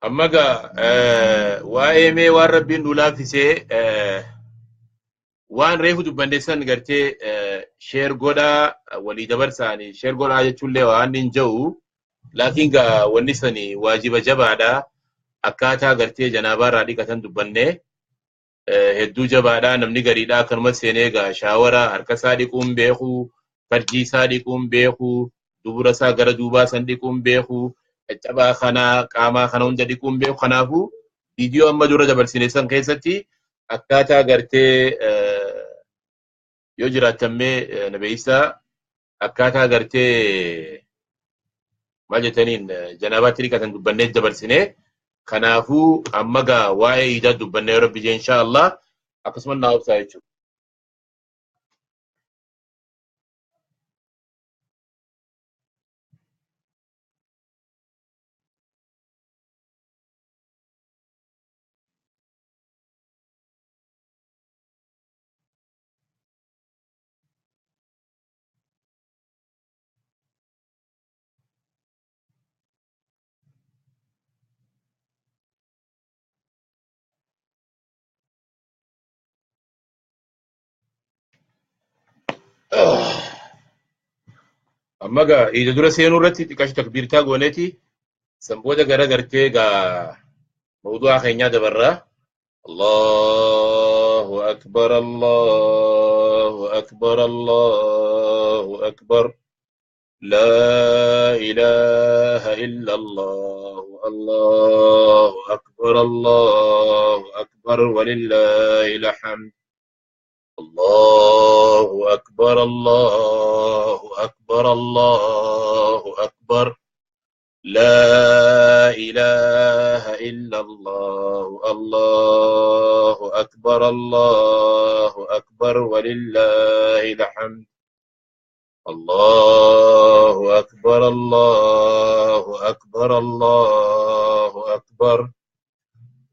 amma ga waa'ee mee waan rabbiin nu laaffisee waan reefu dubbandeessan gartee sheer godhaa walii dabarsaanii sheer godhaa jechuullee waan hin jiru laakiin ga wanni sani waajiba jabaadha akkaataa gartee janaabaarraa dhiqatan dubbanne hedduu jabaadha namni gariidha akkanumas seenee ga shaawara harkasaa dhiquun beeku farjii isaa dhiquun beeku dubura isaa gara duubaa san dhiquun beeku caccabaa kana qaamaa kana hunda dhiquun beeku kanaafuu viidiyoo amma dura dabarsine san keessatti akkaataa gartee yoo jiraatamme nabeeysaa akkaataa gartee maal jetaniin janaabaatti dhiqatan dubbannee dabarsine kanaafuu amma gaa waa'ee iidaa dubbannee yoo rabbi jee inshaa Allah akkasumas naa obsaa jechuudha. amma gaa iida dura seenuu irratti xiqqaashi takbiirtaa gooneeti sanbooda gara gartee gaa mawdu'aa keenyaa dabarraa Allahu akbar Allahu akbar Allahu akbar لا إله إلا الله الله أكبر الله أكبر ولله الحمد الله أكبر الله أكبر الله أكبر لا إله إلا الله الله أكبر الله أكبر ولله الحمد الله أكبر الله أكبر الله أكبر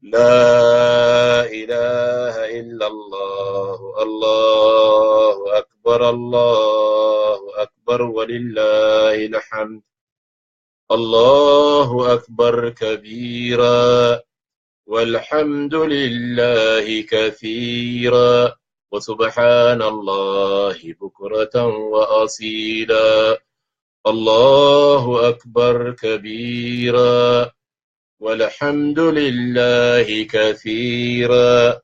لا إله إلا الله الله أكبر الله أكبر ولله الحمد الله أكبر كبيرا والحمد لله كثيرا وسبحان الله بكرة وأصيلا الله أكبر كبيرا والحمد لله كثيرا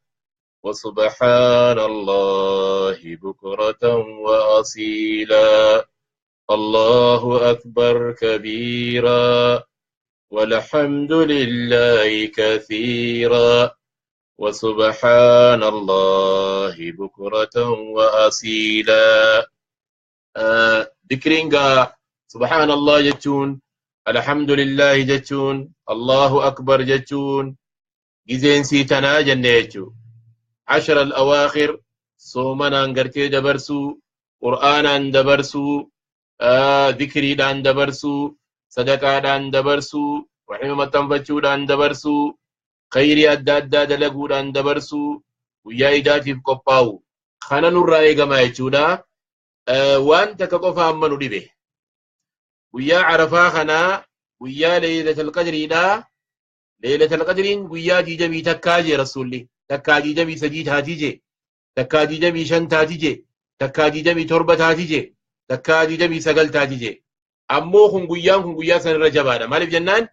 وسبحان الله بكرة وأصيلا الله أكبر كبيرا والحمد لله كثيرا وسبحان الله بكرة وأصيلا ذكرينغا سبحان الله جتون الحمد لله جتون الله أكبر جتون جزين سيتنا جنيتو 10 الأواخر صومنا انقرتي دبرسو قرآنا دبرسو ذكري دان دبرسو صدقاء دان دبرسو وحمة تنفتشو دان دبرسو خيري أدى دلقو دان دبرسو ويا إداتي بقباو خانا نرأي قما يجودا وان تكقفا أمنو دي ويا عرفا خنا ويا ليلة القدر دا ليلة القدر ويا جيجمي تكاجي رسولي تكاجي جمي سجيد هاتيجي تكاجي جمي شنت هاتيجي تكاجي جمي تربت هاتيجي تكاجي جمي سقلت هاتيجي أمو خن ويا سن رجبادا مالف جنان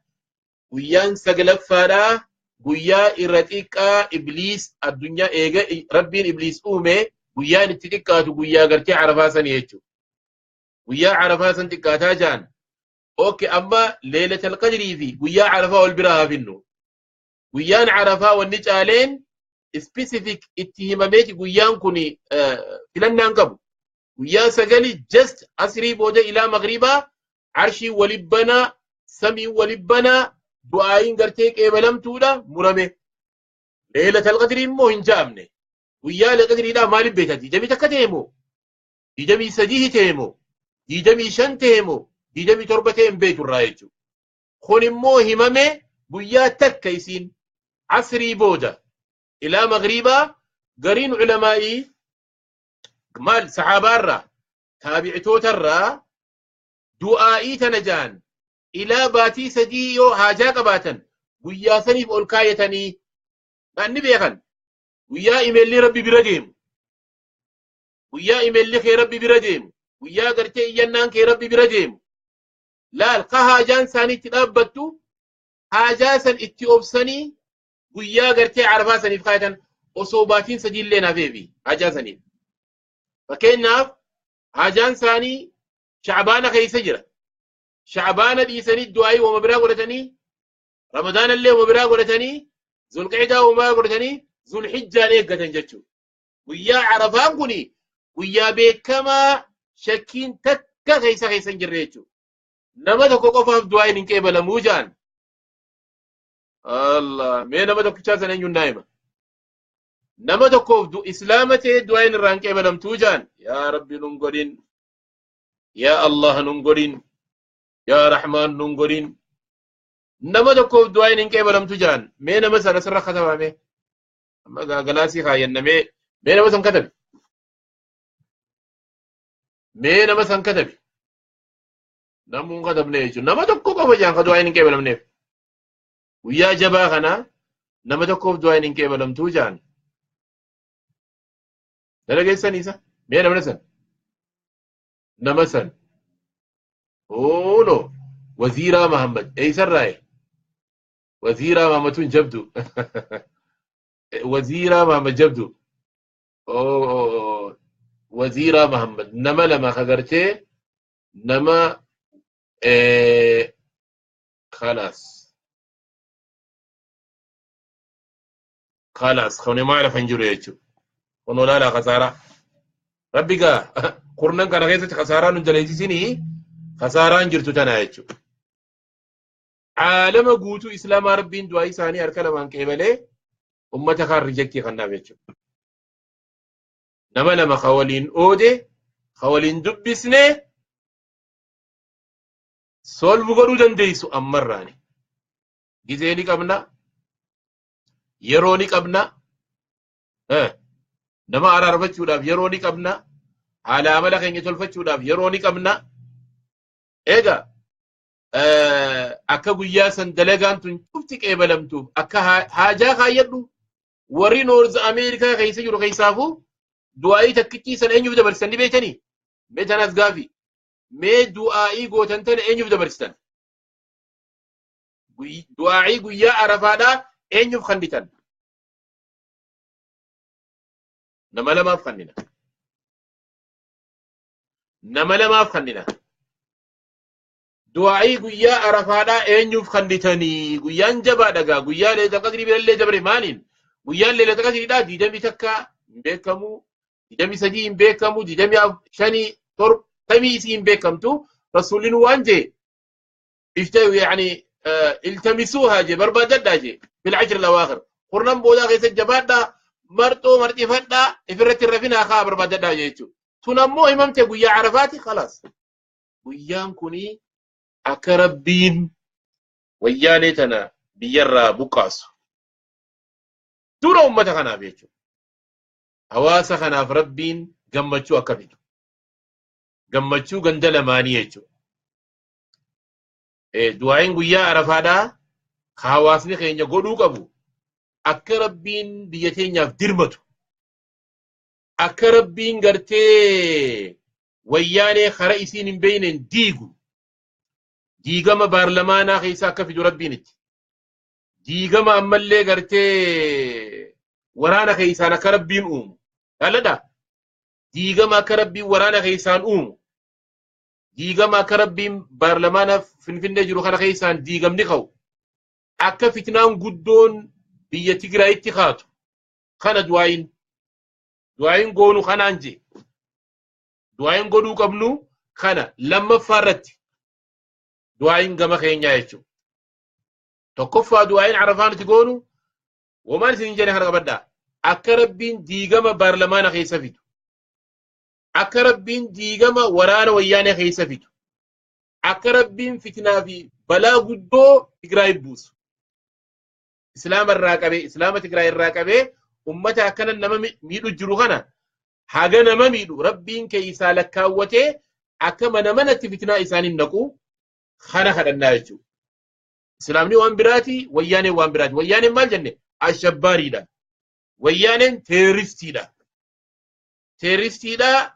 ويان سقلق فادا ويا إرتيكا إبليس الدنيا إيغا ربين إبليس أومي ويا نتتكاتو ويا غرتي عرفا سن يجو ويا عرفا سن تكاتا جان اوكي اما ليله القدر في ويا عرفا والبراها فينو ويان عرفا والنجالين سبيسيفيك اتهامات ويان كوني فلان نقب ويا سغلي جست اسري بوده الى مغربا عرشي ولبنا سمي ولبنا دعاين غرتيك ايبلم تودا مرمي ليله القدر مو هنجامني ويا القدر دا مال بيتاتي جمي تكتيمو جمي سجيه تيمو جمي شنتيمو جمي تربتين بيت الرايجو خون مو هممي بويا تكيسين عصري بودا الى مغربا قرين علمائي مال صحابارا تابعتوترا دعائي تنجان الى باتي سجيو هاجا قباتن guyyaa saniif ol kaayatanii manni beekan guyyaa imeelli rabbi bira deemu guyyaa imeelli kee rabbi bira deemu guyyaa gartee iyyannaan kee rabbi bira deemu laal ka haajaan isaanii itti dhaabbattu haajaa san itti obsanii guyyaa gartee arafaa saniif kaayatan osoo baatiin sadiillee nafeefi haajaa saniif fakkeenyaaf haajaan isaanii shacbaana keessa jira shacbaana dhiisanii du'aayii wama biraa godhatanii ramadaana illee wama biraa godhatanii zulqicdaa wama biraa godhatanii zulhijjaan eeggatan jechuudha guyyaa arafaan kuni guyyaa beekamaa shakkiin takka keessa hin jirre jechuudha nama tokko qofaaf du'aayin hin qeebalamuu jaan Allah mee nama tokkichaa sana eenyuun daa'ima nama tokkoof islaama ta'ee du'aayin irraa hin qeebalamtuu jaan yaa rabbi nun godhin yaa Allah nun godhin yaa Rahmaan nun godhin nama tokkoof du'aayin hin qeebalamtu jaan mee nama sana sirra katabame amma gaagalaasii kaayyannamee mee nama san katabe mee nama san katabe namuun katabne jechuun nama tokko qofa jaan ka du'aayin hin qeebalamneef guyyaa jabaa kana nama tokkoof du'aayin hin qeebalamtuu jaan dalageessan isa mee nama san oono waziiraa Mahammad eeysarraaye waziiraa Mahammadun jabdu waziiraa Mahammad jabdu waziiraa Mahammad nama lama kagartee nama خلاص خوني ما أعرف أنجرو يجو خونو لا خسارة ربي قا قرنن كان غيثة خسارة نجليتي سيني خسارة انجرتو تنا يجو عالم قوتو إسلام ربين دعاي ساني أركلا من كيبالي أمتا خار رجكتي خناب يجو نما لما خوالين أودي خوالين دبسني سول بغرو دنديسو أمراني جزيني قبنا يروني قبنا نما أرارفتشوداف يروني قبنا على عمل خيني تلفتشوداف يروني قبنا إيجا أكا قياسا دلقان تنشوفتك إيبالمتوف أكا حاجا خايدو وري نورز أمريكا خيسا جرو خيسافو دعائي تكتي سن أنيو دبرستان بيتني بيتنا أزغافي مي دعائي قوتن تن أنيو دبرستان دعائي قيا عرفادا أنيو خندتان نما لما فخننا نما لما فخننا دعائي قيا عرفادا أنيو خندتاني قيا انجبا دقا قيا ليتا قدري بلالي جبري مانين قيا ليتا قدري دا دي دمي تكا بيكمو دي دمي سجين بيكمو دي دمي شاني طرب تميسين بيكمتو رسولين وانجي اشتاو يعني التمسوها جي بربادة جي في العشر الأواخر قرنان بودا غيس الجبادة مرتو مرتي فدا افرت الرفينا خا بربادة جيتو تنمو امامتي قويا عرفاتي خلاص قويان كوني أكربين ويانيتنا بيرا بقاسو دون أمتا خنا بيتو هواسا خنا فربين قمتشو أكبتو قمتشو قندل مانيتو du'aayin guyyaa arafaadhaa hawaasni keenya godhuu qabu akka rabbiin biyya teenyaaf dirmatu akka rabbiin gartee wayyaanee kara isiin hin beeynen diigu diigama baarlamaanaa keessa akka fidu rabbiin itti diigama ammallee gartee waraana keessaan akka rabbiin uumu yaaladha diigama akka rabbiin waraana keessaan uumu diigama akka rabbiin baarlamaana finfinnee jiru kana keessaan diigamni qabu akka fitnaan guddoon biyya Tigraayitti kaatu kana du'aayin goonu kanaan je du'aayin godhuu qabnu kana lammaffaa irratti du'aayin gama keenyaa jechuudha tokkoffaa du'aayin arafaanatti goonu womaan isin jedhe kana qabadhaa akka rabbiin diigama baarlamaana keessa fidu akka rabbiin diigama waraana wayyaanee keessa fidu akka rabbiin fitnaa fi balaa guddoo Tigraay buusu islaama irraa qabee islaama Tigraay irraa qabee ummata akkana nama miidhu jiru kana haga nama miidhu rabbiin keessaa lakkaawwatee akka mana manatti fitnaa isaaniin naqu kana kadhannaa jechuudha إسلامني وان براتي وياني وان براتي وياني مال جنة الشباري دا وياني تيرستي دا تيرستي دا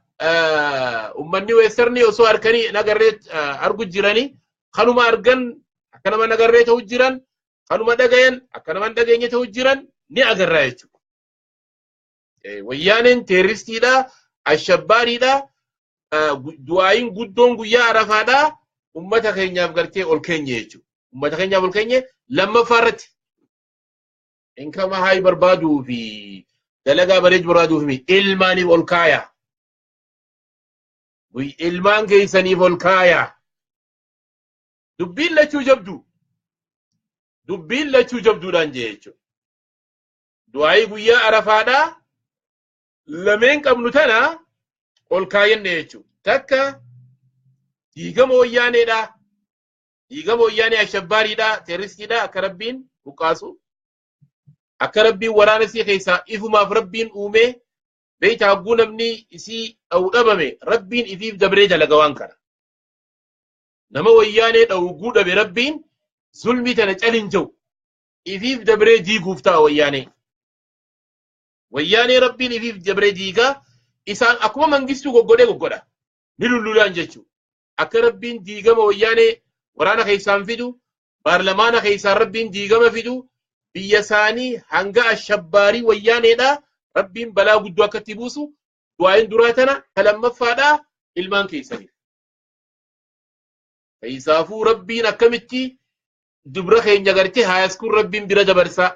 أمني ويسرني وسو أركني نقريت أرجو جيراني خلوا ما أرجن أكنا ما نقريت هو جيران خلوا ما دقين أكنا ما دقين هو جيران ني أقرأت وياني تيرستي دا الشباري دا دعائين قدون قيا عرفادا أمتا خينيا بقرتي أول كينيا يجو أمتا خينيا أول كينيا لما فارت إنك ما هاي بربادو في دلقا بريج برادو في إلماني والكايا وي إلمان كيساني والكايا دبين لا تجبدو دبين لا تجبدو دانجي يجو دعائي قيا عرفادا لمن كم نتنا والكاين نيجو تكا diigama wayyaaneedha diigama wayyaanee ashabbaariidha teeristiidha akka rabbiin buqaasu akka rabbiin waraana isii keessaa ifumaaf rabbiin uume beeyta hagguu namni isii dha'u dhabame rabbiin ifiif dabree dalaga waan kana nama wayyaanee dha'u dhabe rabbiin zulmii tana calin jau ifiif dabree diiguuf ta'a wayyaanee rabbiin ifiif dabree diigaa isaan akkuma mangistuu goggodha ni lullulaan jechuudha akka rabbiin diigama wayyaanee waraana keessaan fidu baarlamaana keessaan rabbiin diigama fidu biyya isaanii hanga ashabbaarii wayyaaneedha rabbiin balaa guddoo akkatti buusu du'aayin duraa tana kalammaffaadha ilmaan keessaniif isaafuu rabbiin akkamitti dubra keenya gartee haayaskuun rabbiin bira dabarsaa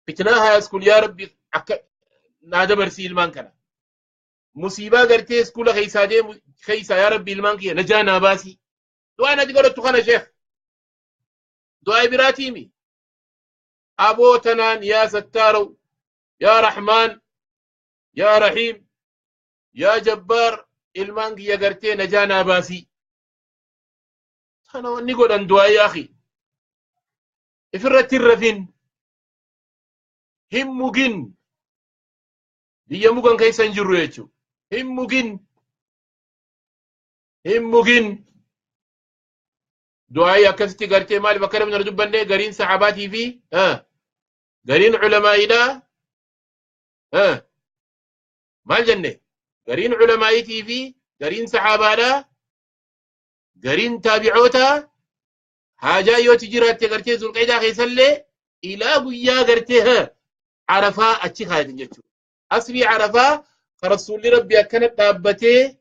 fitnaa haayaskuun yaa rabbi akka naa dabarsi ilmaan kana musiibaa gartee iskuula keessaa deemu keessaa yaa rabbi ilmaan kiyya najaa naa baasii du'aa nati godhattu kana sheekh du'aa biraatiimi aboo tanaan yaa sattaaraw yaa raxmaan yaa raxiim yaa jabbaar ilmaan kiyya gartee najaa naa baasii tana wanni godhan du'aa yaa akhi ifirratti hin rafin hin mugin biyya mugan keessa hin jirru jechuudha hin mugin du'aayi akkasitti gartee maaliif akka namni dubbanne gariin saxaabaatii fi gariin culamaa'iidha maal jenne gariin culamaa'iitii fi gariin saxaabaadha gariin taabicoota haajaa yooti jiraatte gartee zulqaydaa keessallee ilaa guyyaa gartee arafaa achi kaayatan jechuudha asrii arafaa كرسول ربي أكنت دابته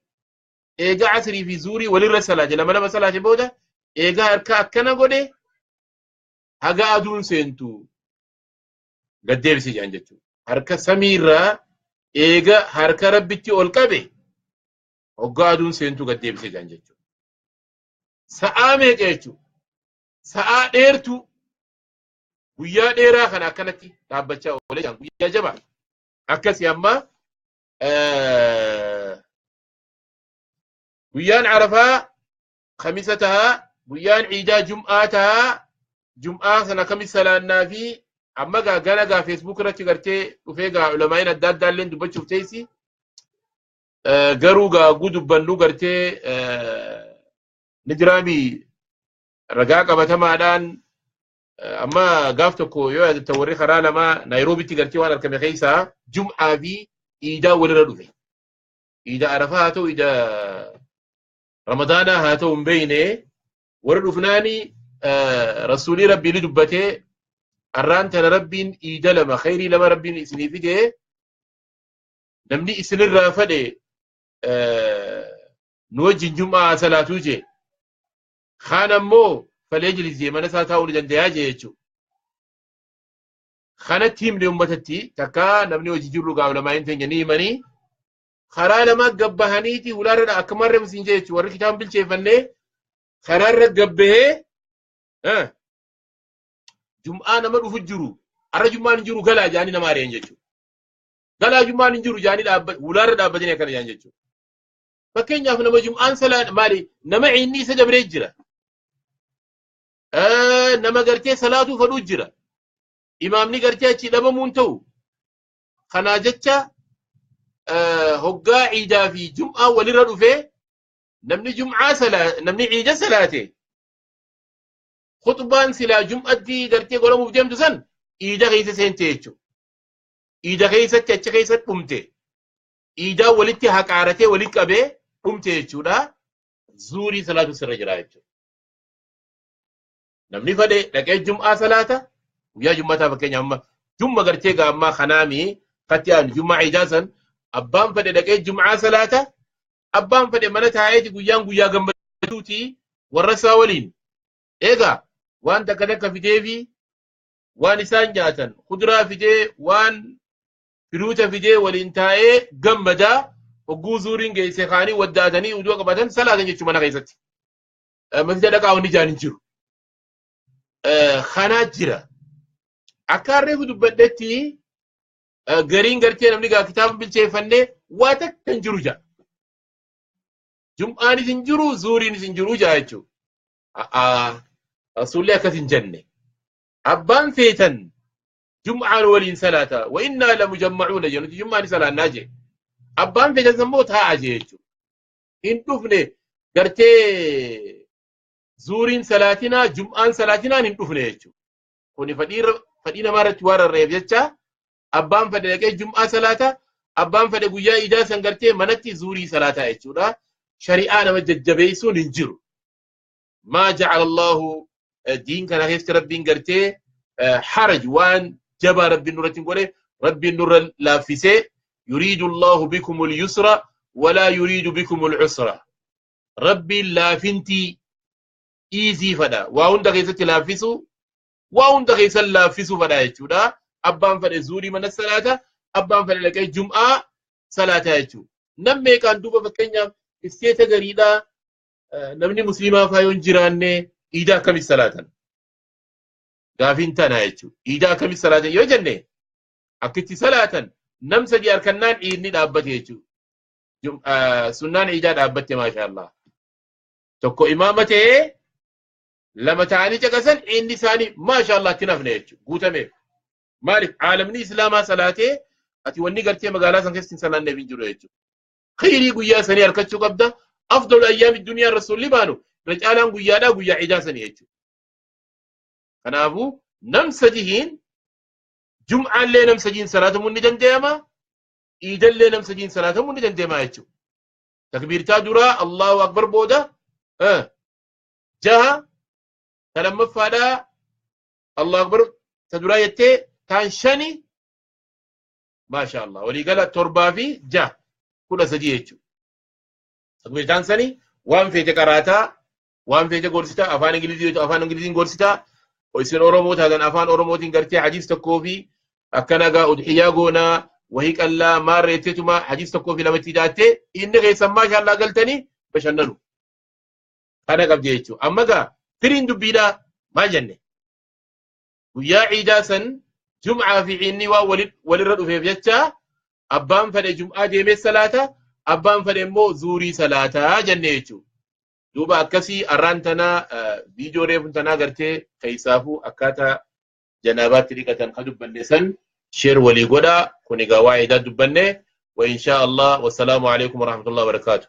إيجا عصري في زوري ولي صلاة لما صلاة بودا إيجا هركا أكنا قولي هجا أدون سنتو قد ديبسي جانجتو هركا سميرا إيجا هركا ربتي أولكابي هجا أدون سنتو قد ديبسي جانجتو سآمي جيتو سآ ديرتو ويا ديرا خنا أكنتي دابتشا ولي جان ويا جمع أكسي أما بيان عرفة خميستها بيان عيدا جمعة سنة خميس سلانا في أما قانا فيسبوك راتي قرتي وفيقا علماء الداد دالين دبتشوف تيسي قروا قودوا بندو قرتي نجرامي رقاقة بتمادان أما قافتكو يو التوري خرالا ما نيروبي تقرتي وانا الكمي خيسا جمعة في إيدا ولردو في إيدا عرفة هاتو إيدا رمضان هاتو مبيني وردو فناني رسولي ربي لدبته الران تنا ربين إيدا لما خيري لما ربين إسني فيده نمني إسن الرافده نوجه جمعة صلاة وجه خانا مو فليجلس زي ما نسا تاول جندياجي يجو خانت تيم لأمتتي تكا نمني وجيجرو قاولا ما ينتين جنيماني خرا لما قبهانيتي ولارد أكمر مسنجيش ورى كتاب بالشيفاني خرا رد قبه جمعة نمر فجرو أرى جمعة نجرو غلا جاني نماري ينجيشو غلا جمعة نجرو جاني ولارد أبدين يكار ينجيشو فكين يافن نما جمعة سلا مالي نما عيني سجب رجرة نما قرتي صلاة فلو جرة إمامني قرتي أشي لما مونتو خناجتشا هقا عيدا في جمعة ولردو فيه نمني جمعة نمني عيدا صلاته خطبان سلا جمعة دي قرتي قولوا مبديم تسن إيدا غيسة سنتيجو إيدا غيسة تتش غيسة بمتي إيدا ولدتي هكارتي ولدك أبي بمتيجو لا زوري صلاة السرجرة namni fade dhaqee jum'aa salaata guyyaa jummataa fakkeenya amma jumma gartee gaammaa kanaami katiyaan jummaa ijaasan abbaan fade dhaqee jum'aa salaata abbaan fade mana taa'eeti guyyaa gammaduuti warra isaa waliin eegaa waan takka fidee fi waan isaan nyaatan kuduraa fidee waan firuuta fidee waliin taa'ee gammadaa hogguu zuuriin geesse kaanii waddaatanii uduu qabatan salaatan jechuu mana keessatti masjida dhaqaa wanni jaan hin jiru. Kanaa jira akka reefu dubbadhetti gariin gartee namni gaa kitaaba bilcheeffannee waa takka hin jiru jaa jum'aanis hin jiru zuuriinis hin jiru jaa jechuudha rasuulli akkas hin jenne abbaan feetan jum'aan waliin salaata wa innaa lamujammacuuna jennuti jum'aani salaannaa jee abbaan feetan immoo taa'a jee jechuudha hin dhufne gartee zuuriin salaatinaa jum'aan salaatinaan hin dhufne jechuudha. Kuni fadhii namaarratti waan rarra'eef jecha abbaan fade dhaqee jum'aa salaata abbaan fade guyyaa idaa san gartee manatti zuurii salaataa jechuudha. Shari'aa nama jajjabeessuun hin jiru. Maa ja'ala Allahu diin kana keessatti rabbiin gartee haraj waan jabaa rabbiin nurratti hin godhe rabbiin nurra laaffisee yuriidu Allahu bikumul yusra walaa yuriidu bikumul usra. Rabbiin laafintii easy fada waa hunda keessatti laaffisu waa hunda keessatti laaffisu fada jechuudha abbaan fade zuurii mana salaata abbaan fade dhaqee jum'aa salaata jechuudha nam meeqaan duuba fakkeenyaaf isteeta gariidhaa namni musliimaa faa yoo hin jiraanne iidaa akkamis salaatan gaafiin tana jechuudha iidaa akkamis salaatan yoo jenne akkitti salaatan nam sadii harkannaan iidni dhaabbate jechuudha sunnaan iidaa dhaabbatte maashaallah tokko imaama ta'ee lama ta'anii caqasan inni isaanii maashaallah itti nafne jechuudha guutameef maaliif caalamni islaamaa salaatee ati wanni gartee magaalaa san keessatti hin salaanneef hin jiru jechuudha khayrii guyyaa sanii harkachuu qabda afdalu ayyaami dunyaa rasuulli baanu irra caalaan guyyaadhaa guyyaa idaa sanii jechuudha kanaafuu nam sadihiin jum'aallee nam sadiin salaatamuu ni danda'ama iidallee nam sadiin salaatamuu ni danda'ama jechuudha takbiirtaa duraa allahu akbar booda jaha لما فدا الله أكبر تدرى يتي تانشني ما شاء الله ولي قال تربا في جا كل سجيتشو تقول تانسني وان في تكراتا وان في تقولستا أفان إنجليزي قولستا ويصير أوروموت هذا أفان أوروموت إنكرتي حديث تكوفي أكناغا أدحيا غونا وهيك الله ما ريتتما حديث تكوفي لما تيجاتي إنك يسمى شاء الله قلتني بشننو أنا قبل يجتو أما قا فرين دبيدا ما جنة ويا عيداسا جمعة في عيني وللرد في بيتشا أبان فدي جمعة ديمي الصلاة أبان فدي مو زوري صلاة جنة يجو دوبا أكسي أرانتنا فيديو ريفنتنا قرتي خيسافو أكاتا جنابات تريكة قدب بندسن شير ولي قدا كوني قواعدات دبنة وإن شاء الله والسلام عليكم ورحمة الله وبركاته